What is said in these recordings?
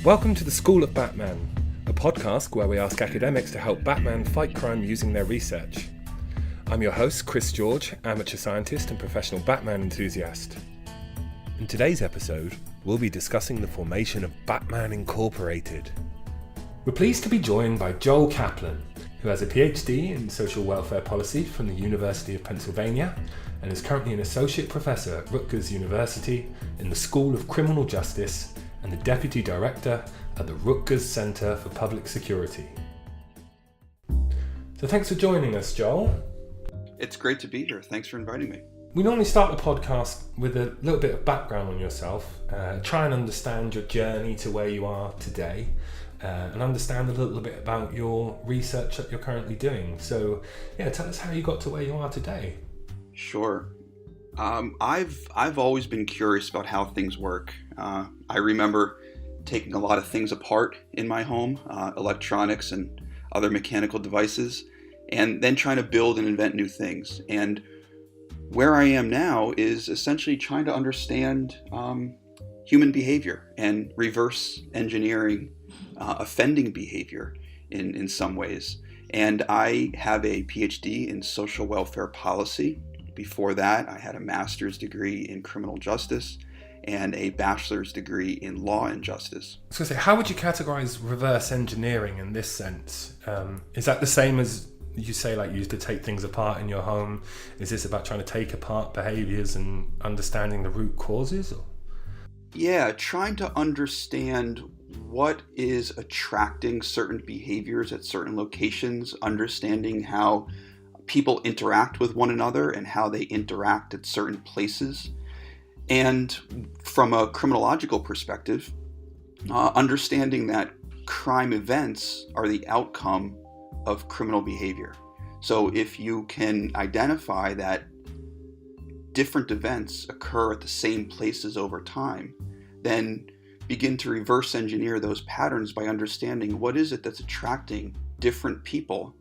Welcome to the School of Batman, a podcast where we ask academics to help Batman fight crime using their research. I'm your host, Chris George, amateur scientist and professional Batman enthusiast. In today's episode, we'll be discussing the formation of Batman Incorporated. We're pleased to be joined by Joel Caplan, who has a PhD in social welfare policy from the University of Pennsylvania and is currently an associate professor at Rutgers University in the School of Criminal Justice and the Deputy Director at the Rutgers Center for Public Security. So thanks for joining us, Joel. It's great to be here. Thanks for inviting me. We normally start the podcast with a little bit of background on yourself, try and understand your journey to where you are today, and understand a little bit about your research that you're currently doing. So tell us how you got to where you are today. Sure. I've always been curious about how things work. I remember taking a lot of things apart in my home, electronics and other mechanical devices, and then trying to build and invent new things. And where I am now is essentially trying to understand human behavior and reverse engineering offending behavior in some ways. And I have a PhD in social welfare policy. Before that, I had a master's degree in criminal justice and a bachelor's degree in law and justice. I was going to say, how would you categorize reverse engineering in this sense? Is that the same as you say, like you used to take things apart in your home? Is this about trying to take apart behaviors and understanding the root causes? Or? Yeah, trying to understand what is attracting certain behaviors at certain locations, understanding how people interact with one another and how they interact at certain places. And from a criminological perspective, understanding that crime events are the outcome of criminal behavior. So if you can identify that different events occur at the same places over time, then begin to reverse engineer those patterns by understanding what is it that's attracting different people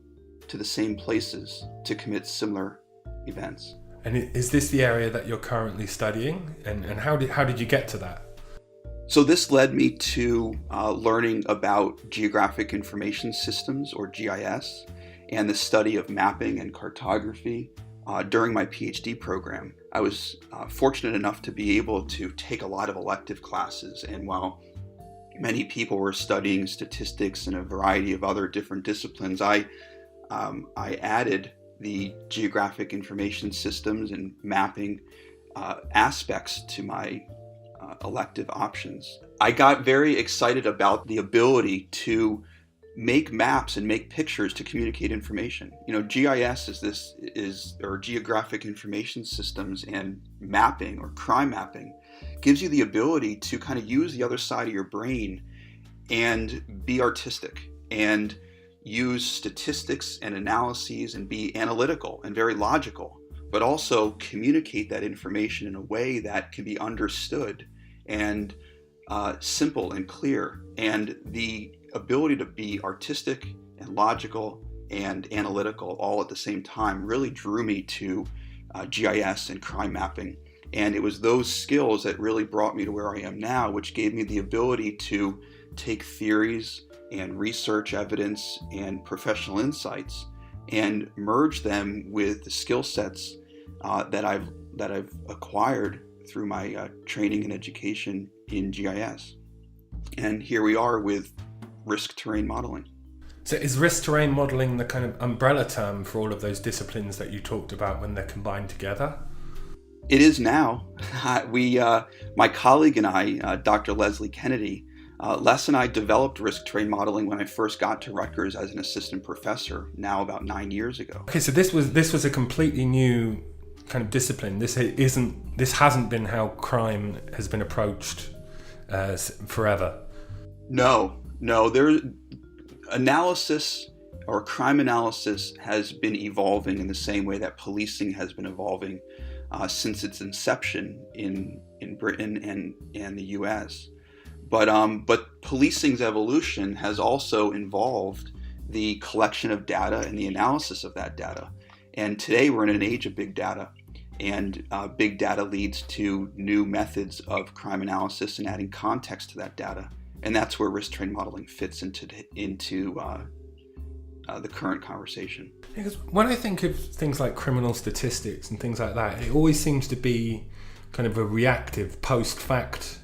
to the same places to commit similar events. And is this the area that you're currently studying? And how did you get to that? So this led me to learning about geographic information systems, or GIS, and the study of mapping and cartography during my PhD program. I was fortunate enough to be able to take a lot of elective classes, and while many people were studying statistics and a variety of other different disciplines, I added the geographic information systems and mapping aspects to my elective options. I got very excited about the ability to make maps and make pictures to communicate information. You know, GIS is geographic information systems, and mapping, or crime mapping, gives you the ability to kind of use the other side of your brain and be artistic and use statistics and analyses and be analytical and very logical, but also communicate that information in a way that can be understood and simple and clear. And the ability to be artistic and logical and analytical all at the same time really drew me to GIS and crime mapping. And it was those skills that really brought me to where I am now, which gave me the ability to take theories and research evidence and professional insights and merge them with the skill sets that I've acquired through my training and education in GIS. And here we are with risk terrain modeling. So is risk terrain modeling the kind of umbrella term for all of those disciplines that you talked about when they're combined together? It is now. My colleague and I, Dr. Leslie Kennedy, Les and I developed risk terrain modeling when I first got to Rutgers as an assistant professor, now about 9 years ago. Okay, so this was a completely new kind of discipline. This hasn't been how crime has been approached forever. No. Analysis, or crime analysis, has been evolving in the same way that policing has been evolving since its inception in Britain and the US. But policing's evolution has also involved the collection of data and the analysis of that data. And today we're in an age of big data, and big data leads to new methods of crime analysis and adding context to that data. And that's where risk train modeling fits into the current conversation. Because when I think of things like criminal statistics and things like that, it always seems to be kind of a reactive post-fact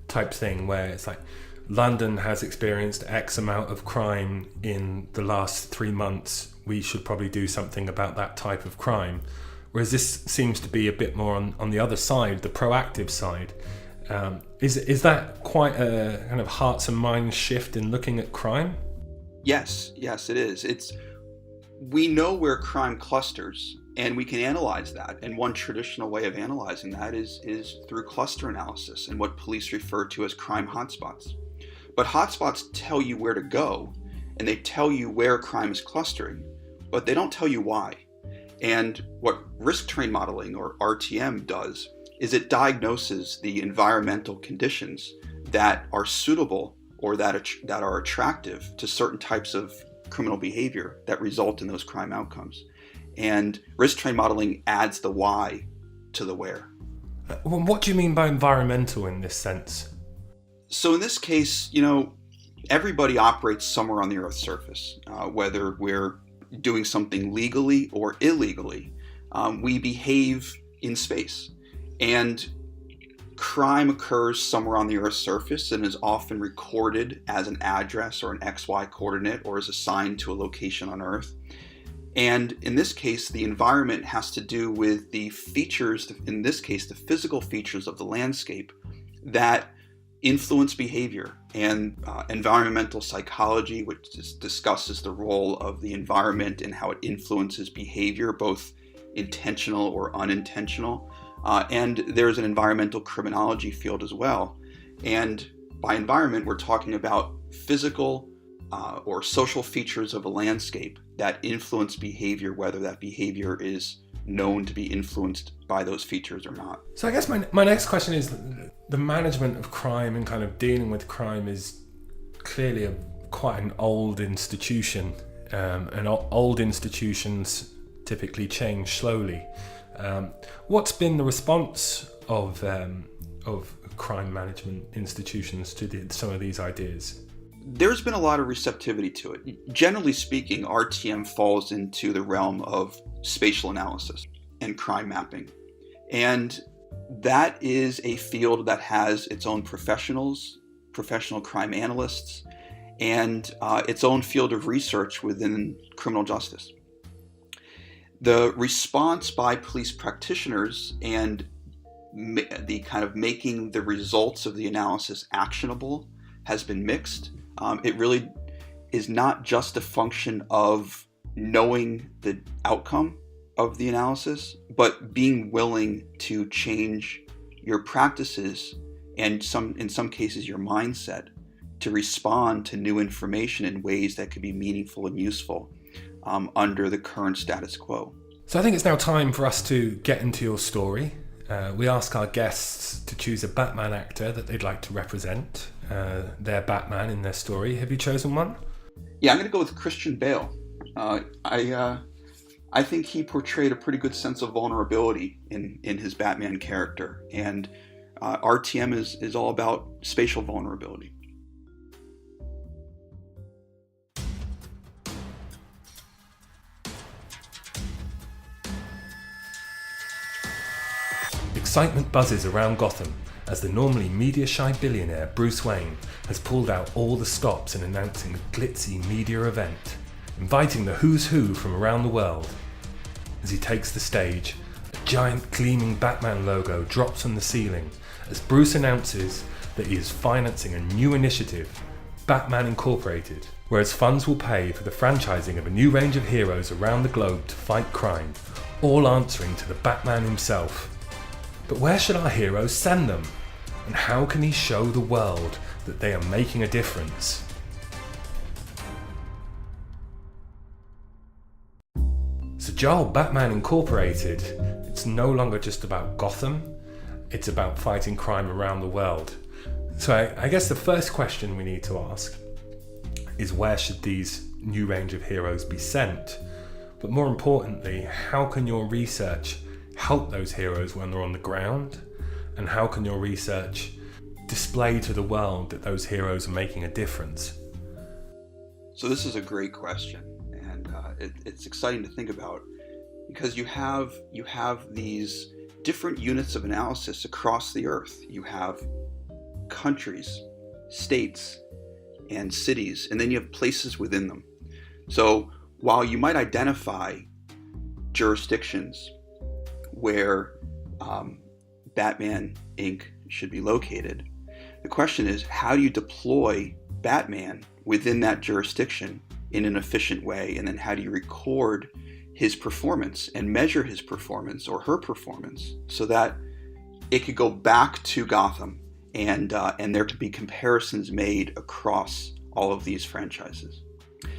type thing, where it's like London has experienced X amount of crime in the last 3 months. We should probably do something about that type of crime. Whereas this seems to be a bit more on the other side, the proactive side. Is that quite a kind of hearts and minds shift in looking at crime? Yes, it is. We know where crime clusters, and we can analyze that. And one traditional way of analyzing that is through cluster analysis and what police refer to as crime hotspots. But hotspots tell you where to go, and they tell you where crime is clustering, but they don't tell you why. And what risk train modeling, or RTM, does is it diagnoses the environmental conditions that are suitable or that are attractive to certain types of criminal behavior that result in those crime outcomes. And risk train modeling adds the why to the where. Well, what do you mean by environmental in this sense? So in this case, everybody operates somewhere on the Earth's surface, whether we're doing something legally or illegally. We behave in space. And crime occurs somewhere on the Earth's surface and is often recorded as an address or an XY coordinate, or is assigned to a location on Earth. And in this case, the environment has to do with the features, in this case, the physical features of the landscape that influence behavior. And environmental psychology, which discusses the role of the environment and how it influences behavior, both intentional or unintentional. And there's an environmental criminology field as well. And by environment, we're talking about physical or social features of a landscape that influence behavior, whether that behavior is known to be influenced by those features or not. So I guess my next question is, the management of crime and kind of dealing with crime is clearly quite an old institution, and old institutions typically change slowly. What's been the response of crime management institutions to some of these ideas? There's been a lot of receptivity to it. Generally speaking, RTM falls into the realm of spatial analysis and crime mapping. And that is a field that has its own professionals, professional crime analysts, and its own field of research within criminal justice. The response by police practitioners and the kind of making the results of the analysis actionable has been mixed. It really is not just a function of knowing the outcome of the analysis, but being willing to change your practices and in some cases your mindset to respond to new information in ways that could be meaningful and useful under the current status quo. So I think it's now time for us to get into your story. We ask our guests to choose a Batman actor that they'd like to represent their Batman in their story. Have you chosen one? Yeah, I'm going to go with Christian Bale. I think he portrayed a pretty good sense of vulnerability in his Batman character, and RTM is all about spatial vulnerability. Excitement buzzes around Gotham as the normally media-shy billionaire Bruce Wayne has pulled out all the stops in announcing a glitzy media event, inviting the who's who from around the world. As he takes the stage, a giant gleaming Batman logo drops from the ceiling as Bruce announces that he is financing a new initiative, Batman Incorporated, whereas funds will pay for the franchising of a new range of heroes around the globe to fight crime, all answering to the Batman himself. But where should our heroes send them? And how can he show the world that they are making a difference? So Joel, Batman Incorporated, it's no longer just about Gotham, it's about fighting crime around the world. So I guess the first question we need to ask is, where should these new range of heroes be sent? But more importantly, how can your research help those heroes when they're on the ground? And how can your research display to the world that those heroes are making a difference? So this is a great question, and it's exciting to think about, because you have these different units of analysis across the earth. You have countries, states, and cities, and then you have places within them. So while you might identify jurisdictions where Batman Inc. should be located, the question is, how do you deploy Batman within that jurisdiction in an efficient way? And then how do you record his performance and measure his performance or her performance so that it could go back to Gotham and there could be comparisons made across all of these franchises?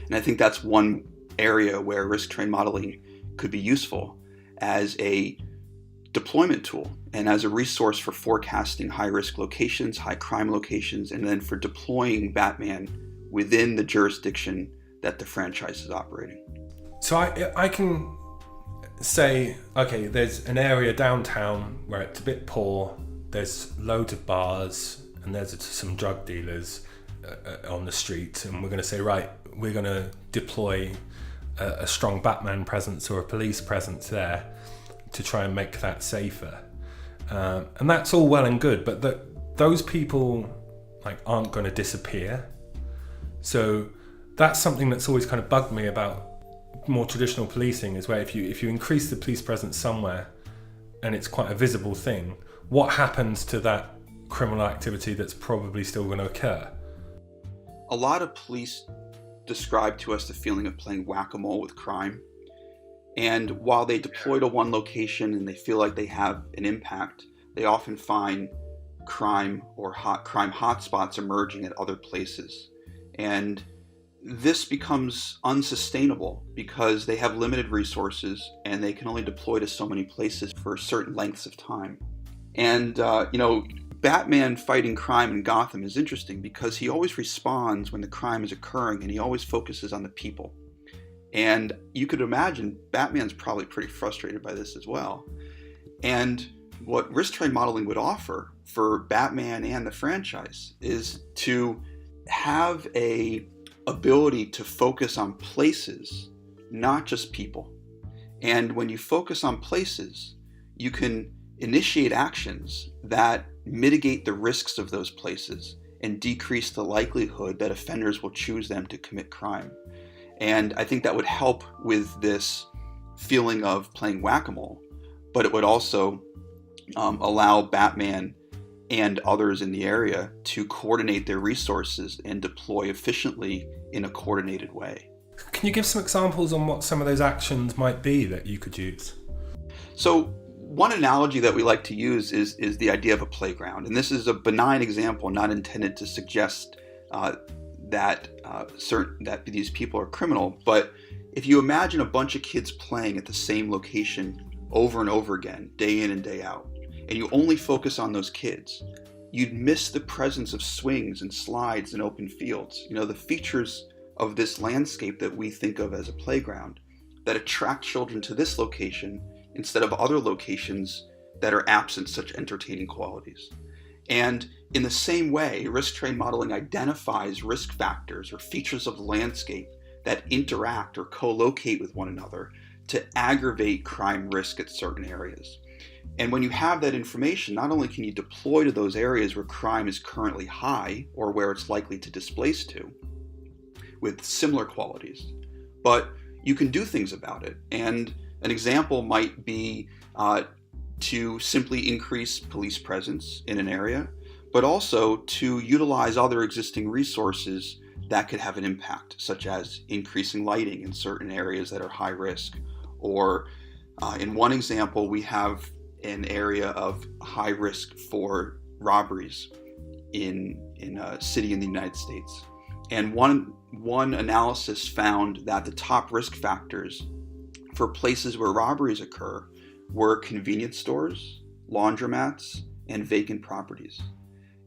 And I think that's one area where risk train modeling could be useful as a deployment tool and as a resource for forecasting high-risk locations, high-crime locations, and then for deploying Batman within the jurisdiction that the franchise is operating. So I can say, okay, there's an area downtown where it's a bit poor, there's loads of bars, and there's some drug dealers on the street, and we're going to say, right, we're going to deploy a strong Batman presence or a police presence there to try and make that safer. And that's all well and good, but those people aren't going to disappear. So that's something that's always kind of bugged me about more traditional policing, is where if you increase the police presence somewhere and it's quite a visible thing, what happens to that criminal activity that's probably still going to occur? A lot of police describe to us the feeling of playing whack-a-mole with crime. And while they deploy to one location and they feel like they have an impact, they often find crime or crime hotspots emerging at other places. And this becomes unsustainable because they have limited resources and they can only deploy to so many places for certain lengths of time. And, Batman fighting crime in Gotham is interesting because he always responds when the crime is occurring, and he always focuses on the people. And you could imagine Batman's probably pretty frustrated by this as well. And what risk train modeling would offer for Batman and the franchise is to have a ability to focus on places, not just people. And when you focus on places, you can initiate actions that mitigate the risks of those places and decrease the likelihood that offenders will choose them to commit crime. And I think that would help with this feeling of playing whack-a-mole, but it would also allow Batman and others in the area to coordinate their resources and deploy efficiently in a coordinated way. Can you give some examples on what some of those actions might be that you could use? So one analogy that we like to use is the idea of a playground. And this is a benign example, not intended to suggest that these people are criminal. But if you imagine a bunch of kids playing at the same location over and over again, day in and day out, and you only focus on those kids, you'd miss the presence of swings and slides and open fields. The features of this landscape that we think of as a playground that attract children to this location instead of other locations that are absent such entertaining qualities. And in the same way, risk train modeling identifies risk factors or features of the landscape that interact or co-locate with one another to aggravate crime risk at certain areas. And when you have that information, not only can you deploy to those areas where crime is currently high or where it's likely to displace to with similar qualities, but you can do things about it. And an example might be to simply increase police presence in an area, but also to utilize other existing resources that could have an impact, such as increasing lighting in certain areas that are high risk. Or in one example, we have an area of high risk for robberies in a city in the United States. And one analysis found that the top risk factors for places where robberies occur were convenience stores, laundromats, and vacant properties.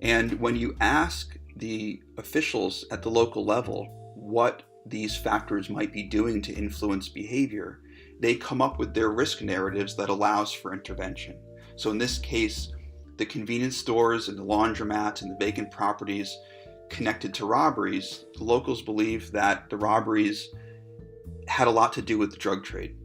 And when you ask the officials at the local level what these factors might be doing to influence behavior, they come up with their risk narratives that allows for intervention. So in this case, the convenience stores and the laundromats and the vacant properties connected to robberies, the locals believed that the robberies had a lot to do with the drug trade.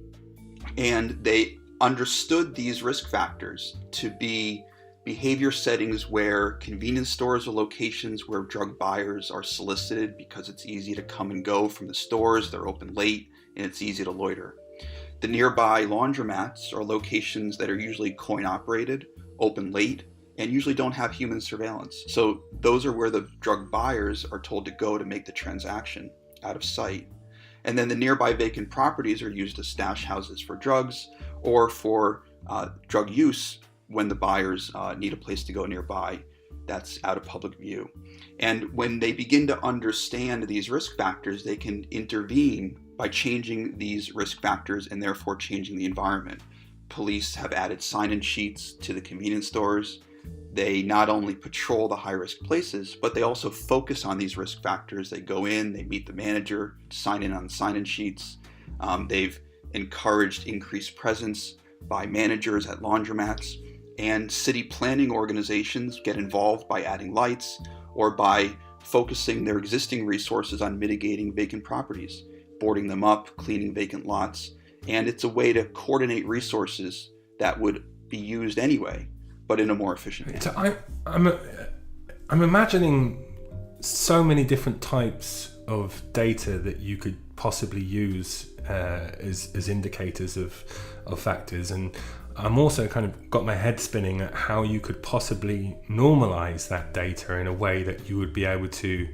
And they understood these risk factors to be behavior settings where convenience stores are locations where drug buyers are solicited because it's easy to come and go from the stores, they're open late, and it's easy to loiter. The nearby laundromats are locations that are usually coin operated, open late, and usually don't have human surveillance. So those are where the drug buyers are told to go to make the transaction out of sight. And then the nearby vacant properties are used as stash houses for drugs or for drug use when the buyers need a place to go nearby that's out of public view. And when they begin to understand these risk factors, they can intervene by changing these risk factors and therefore changing the environment. Police have added sign-in sheets to the convenience stores. They not only patrol the high-risk places, but they also focus on these risk factors. They go in, they meet the manager, sign in on sign-in sheets. They've encouraged increased presence by managers at laundromats, and city planning organizations get involved by adding lights or by focusing their existing resources on mitigating vacant properties, boarding them up, cleaning vacant lots, and it's a way to coordinate resources that would be used anyway, but in a more efficient manner. So I'm imagining so many different types of data that you could possibly use as indicators of factors, and I'm also kind of got my head spinning at how you could possibly normalize that data in a way that you would be able to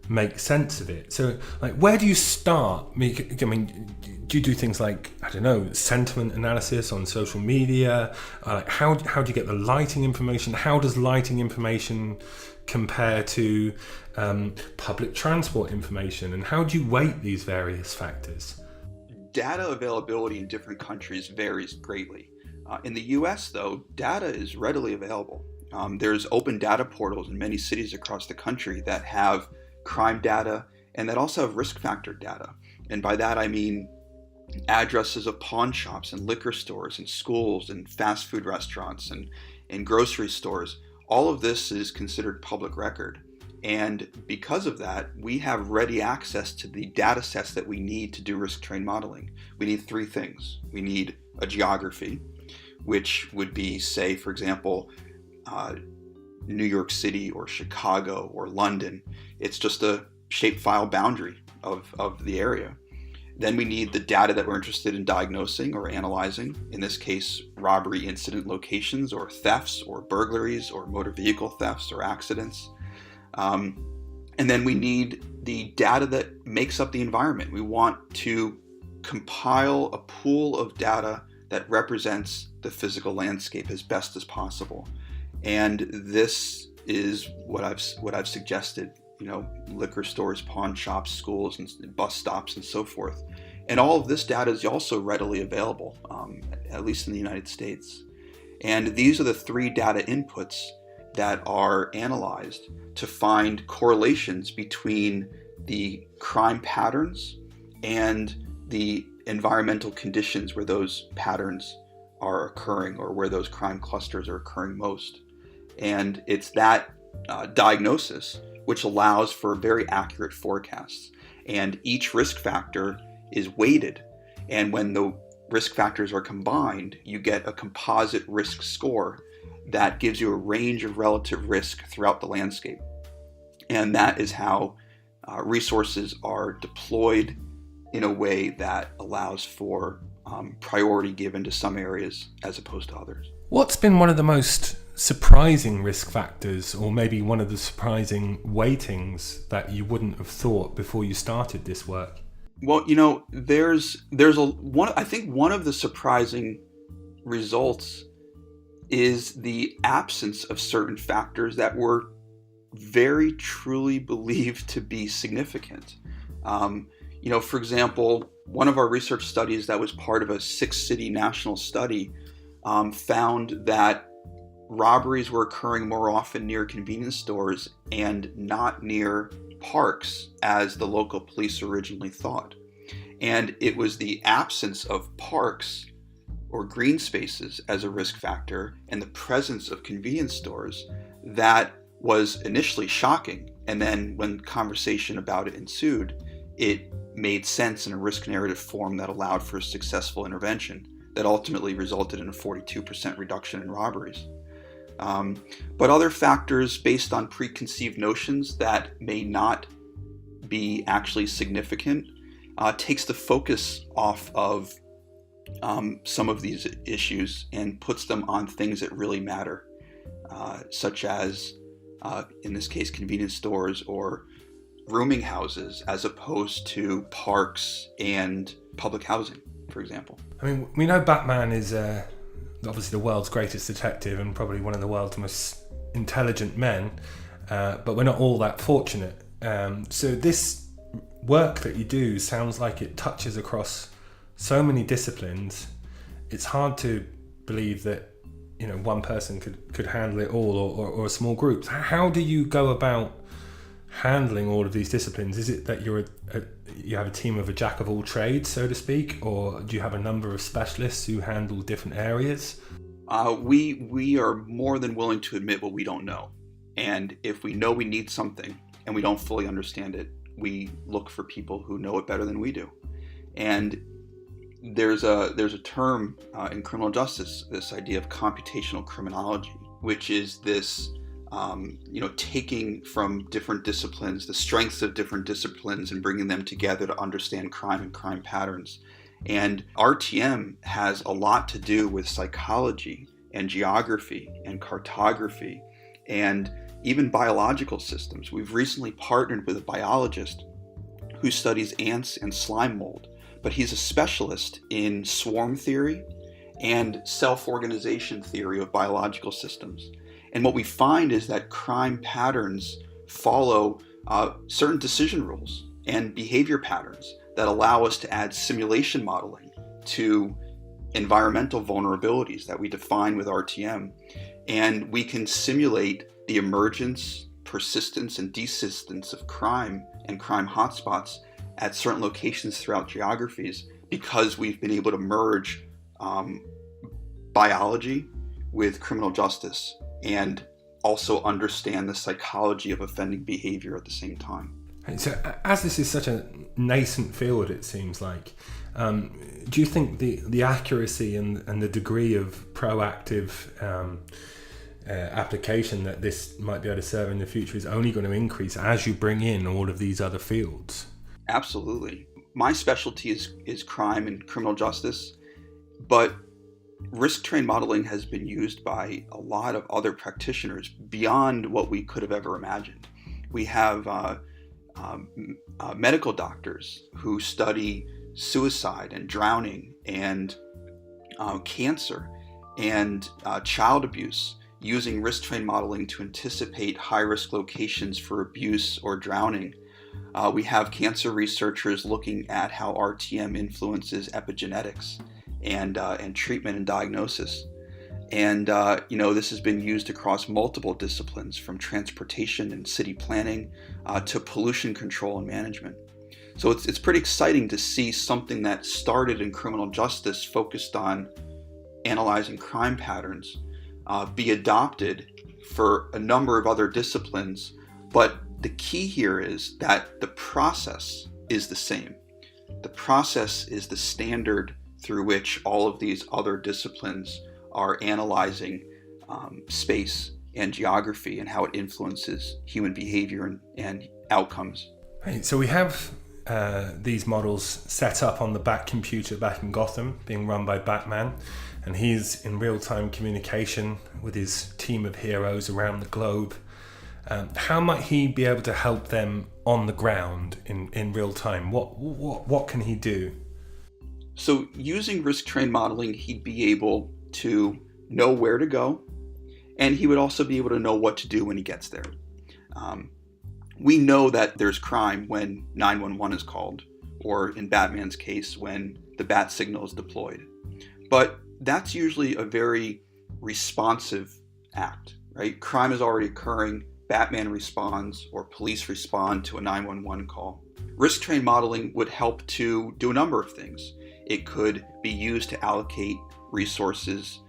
make sense of it. So, like, where do you start? I mean, do you do things like, I don't know, sentiment analysis on social media? How do you get the lighting information? How does lighting information compare to public transport information? And how do you weight these various factors? Data availability in different countries varies greatly. In the US, though, data is readily available. There's open data portals in many cities across the country that have crime data and that also have risk factor data. And by that I mean addresses of pawn shops and liquor stores and schools and fast food restaurants and grocery stores. All of this is considered public record. And because of that, we have ready access to the data sets that we need to do risk train modeling. We need three things. We need a geography, which would be, say, for example, New York City or Chicago or London. It's just a shapefile boundary of the area. Then we need the data that we're interested in diagnosing or analyzing, in this case, robbery incident locations or thefts or burglaries or motor vehicle thefts or accidents. And then we need the data that makes up the environment. We want to compile a pool of data that represents the physical landscape as best as possible. And this is what I've suggested, liquor stores, pawn shops, schools, and bus stops, and so forth. And all of this data is also readily available, at least in the United States. And these are the three data inputs that are analyzed to find correlations between the crime patterns and the environmental conditions where those patterns are occurring or where those crime clusters are occurring most. And it's that diagnosis which allows for very accurate forecasts. And each risk factor is weighted. And when the risk factors are combined, you get a composite risk score that gives you a range of relative risk throughout the landscape. And that is how resources are deployed in a way that allows for priority given to some areas as opposed to others. What's been one of the most surprising risk factors, or maybe one of the surprising weightings that you wouldn't have thought before you started this work? Well, there's I think one of the surprising results is the absence of certain factors that were very truly believed to be significant. For example, one of our research studies that was part of a 6-city national study found that robberies were occurring more often near convenience stores and not near parks as the local police originally thought. And it was the absence of parks or green spaces as a risk factor and the presence of convenience stores, that was initially shocking. And then when conversation about it ensued, it made sense in a risk narrative form that allowed for a successful intervention that ultimately resulted in a 42% reduction in robberies. But other factors based on preconceived notions that may not be actually significant takes the focus off of some of these issues and puts them on things that really matter, such as, in this case, convenience stores or rooming houses, as opposed to parks and public housing, for example. I mean, we know Batman is obviously the world's greatest detective and probably one of the world's most intelligent men, but we're not all that fortunate. So this work that you do sounds like it touches across so many disciplines. It's hard to believe that, you know, one person could handle it all, or a small group. How do you go about handling all of these disciplines? Is it that you have a team of a jack of all trades, so to speak, or do you have a number of specialists who handle different areas? We are more than willing to admit what we don't know. And if we know we need something and we don't fully understand it, we look for people who know it better than we do. And there's a term in criminal justice, this idea of computational criminology, which is this taking from different disciplines, the strengths of different disciplines, and bringing them together to understand crime and crime patterns. And RTM has a lot to do with psychology and geography and cartography and even biological systems. We've recently partnered with a biologist who studies ants and slime mold, but he's a specialist in swarm theory and self-organization theory of biological systems. And what we find is that crime patterns follow certain decision rules and behavior patterns that allow us to add simulation modeling to environmental vulnerabilities that we define with RTM. And we can simulate the emergence, persistence, and desistance of crime and crime hotspots at certain locations throughout geographies, because we've been able to merge biology with criminal justice and also understand the psychology of offending behavior at the same time. So as this is such a nascent field, it seems like, do you think the accuracy and the degree of proactive application that this might be able to serve in the future is only going to increase as you bring in all of these other fields? Absolutely. My specialty is crime and criminal justice, but risk train modeling has been used by a lot of other practitioners beyond what we could have ever imagined. We have medical doctors who study suicide and drowning and cancer and child abuse, using risk train modeling to anticipate high-risk locations for abuse or drowning. We have cancer researchers looking at how RTM influences epigenetics and treatment and diagnosis. And this has been used across multiple disciplines, from transportation and city planning to pollution control and management. So it's pretty exciting to see something that started in criminal justice, focused on analyzing crime patterns, be adopted for a number of other disciplines. But the key here is that the process is the same. The process is the standard through which all of these other disciplines are analyzing space and geography and how it influences human behavior and outcomes. Right, so we have these models set up on the Bat computer back in Gotham, being run by Batman, and he's in real-time communication with his team of heroes around the globe. How might he be able to help them on the ground in real time? What can he do? So using risk train modeling, he'd be able to know where to go, and he would also be able to know what to do when he gets there. We know that there's crime when 911 is called, or in Batman's case, when the bat signal is deployed. But that's usually a very responsive act, right? Crime is already occurring, Batman responds, or police respond to a 911 call. Risk train modeling would help to do a number of things. It could be used to allocate resources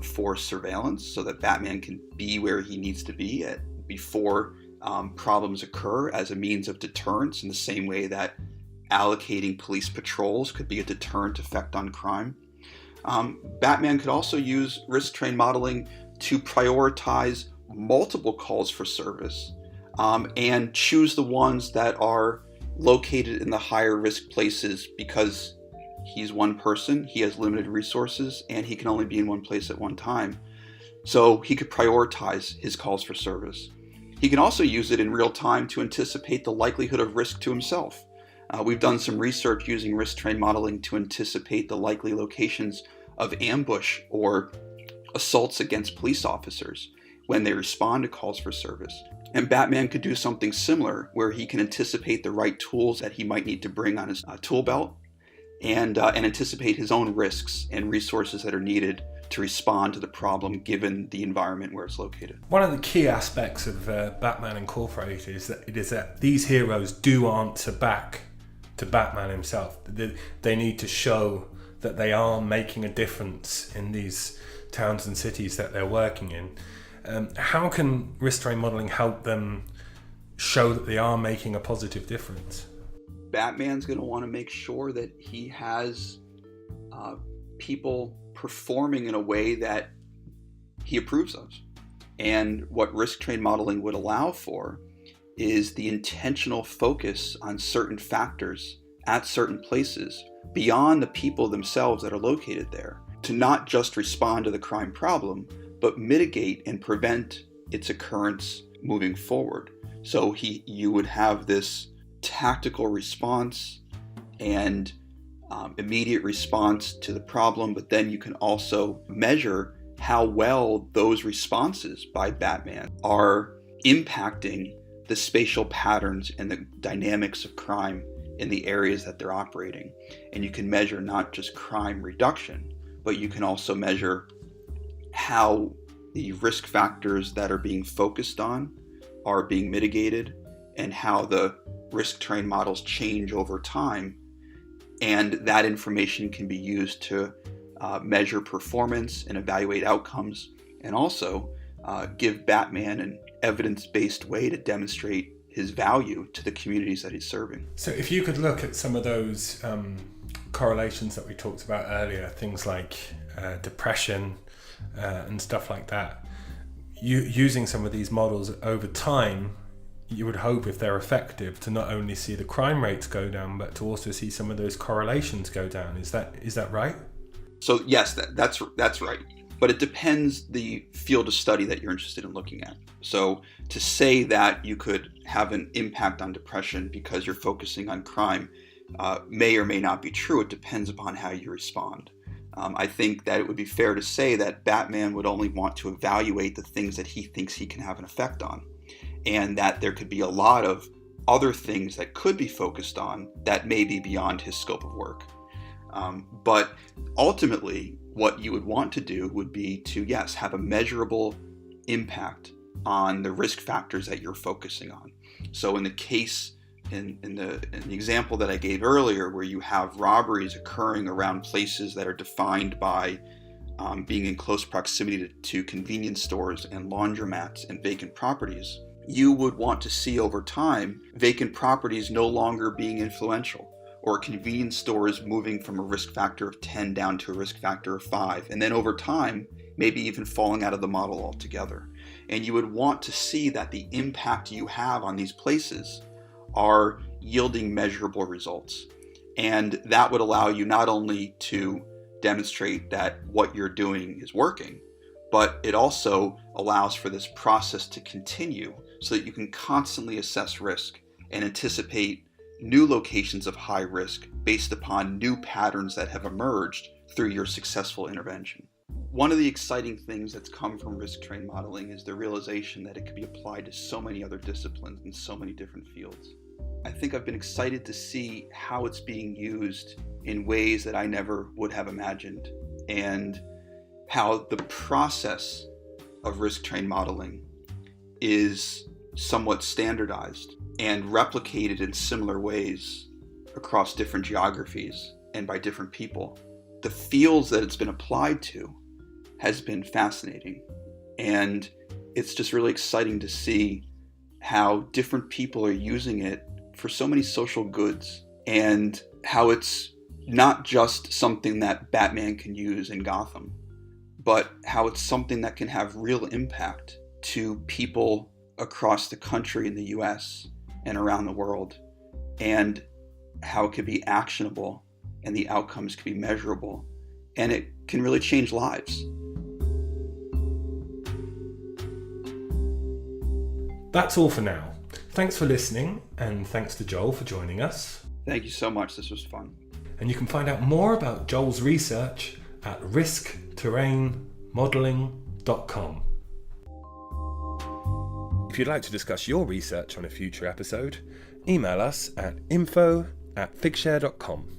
for surveillance so that Batman can be where he needs to be before problems occur as a means of deterrence, in the same way that allocating police patrols could be a deterrent effect on crime. Batman could also use risk train modeling to prioritize multiple calls for service and choose the ones that are located in the higher risk places, because he's one person, he has limited resources, and he can only be in one place at one time. So he could prioritize his calls for service. He can also use it in real time to anticipate the likelihood of risk to himself. We've done some research using risk train modeling to anticipate the likely locations of ambush or assaults against police officers when they respond to calls for service. And Batman could do something similar, where he can anticipate the right tools that he might need to bring on his tool belt and anticipate his own risks and resources that are needed to respond to the problem given the environment where it's located. One of the key aspects of Batman Incorporated is that these heroes do answer back to Batman himself. They need to show that they are making a difference in these towns and cities that they're working in. How can risk train modeling help them show that they are making a positive difference? Batman's going to want to make sure that he has people performing in a way that he approves of. And what risk train modeling would allow for is the intentional focus on certain factors at certain places beyond the people themselves that are located there, to not just respond to the crime problem, but mitigate and prevent its occurrence moving forward. So you would have this tactical response and immediate response to the problem, but then you can also measure how well those responses by Batman are impacting the spatial patterns and the dynamics of crime in the areas that they're operating. And you can measure not just crime reduction, but you can also measure how the risk factors that are being focused on are being mitigated, and how the risk train models change over time. And that information can be used to measure performance and evaluate outcomes, and also give Batman an evidence-based way to demonstrate his value to the communities that he's serving. So if you could look at some of those correlations that we talked about earlier, things like depression and stuff like that, using some of these models over time, you would hope, if they're effective, to not only see the crime rates go down, but to also see some of those correlations go down. Is that right? So yes, that's right. But it depends the field of study that you're interested in looking at. So to say that you could have an impact on depression because you're focusing on crime may or may not be true. It depends upon how you respond. I think that it would be fair to say that Batman would only want to evaluate the things that he thinks he can have an effect on, and that there could be a lot of other things that could be focused on that may be beyond his scope of work. But ultimately, what you would want to do would be to, yes, have a measurable impact on the risk factors that you're focusing on. So in the case, in the example that I gave earlier, where you have robberies occurring around places that are defined by being in close proximity to convenience stores and laundromats and vacant properties, you would want to see over time vacant properties no longer being influential, or convenience stores moving from a risk factor of 10 down to a risk factor of 5, and then over time maybe even falling out of the model altogether. And you would want to see that the impact you have on these places are yielding measurable results. And that would allow you not only to demonstrate that what you're doing is working, but it also allows for this process to continue so that you can constantly assess risk and anticipate new locations of high risk based upon new patterns that have emerged through your successful intervention. One of the exciting things that's come from risk train modeling is the realization that it can be applied to so many other disciplines in so many different fields. I think I've been excited to see how it's being used in ways that I never would have imagined, and how the process of risk train modeling is somewhat standardized and replicated in similar ways across different geographies and by different people. the fields that it's been applied to has been fascinating. And it's just really exciting to see how different people are using it for so many social goods, and how it's not just something that Batman can use in Gotham, but how it's something that can have real impact to people across the country in the US and around the world, and how it could be actionable and the outcomes can be measurable, and it can really change lives. That's all for now. Thanks for listening, and thanks to Joel for joining us. Thank you so much. This was fun. And you can find out more about Joel's research at riskterrainmodelling.com. If you'd like to discuss your research on a future episode, email us at info@figshare.com.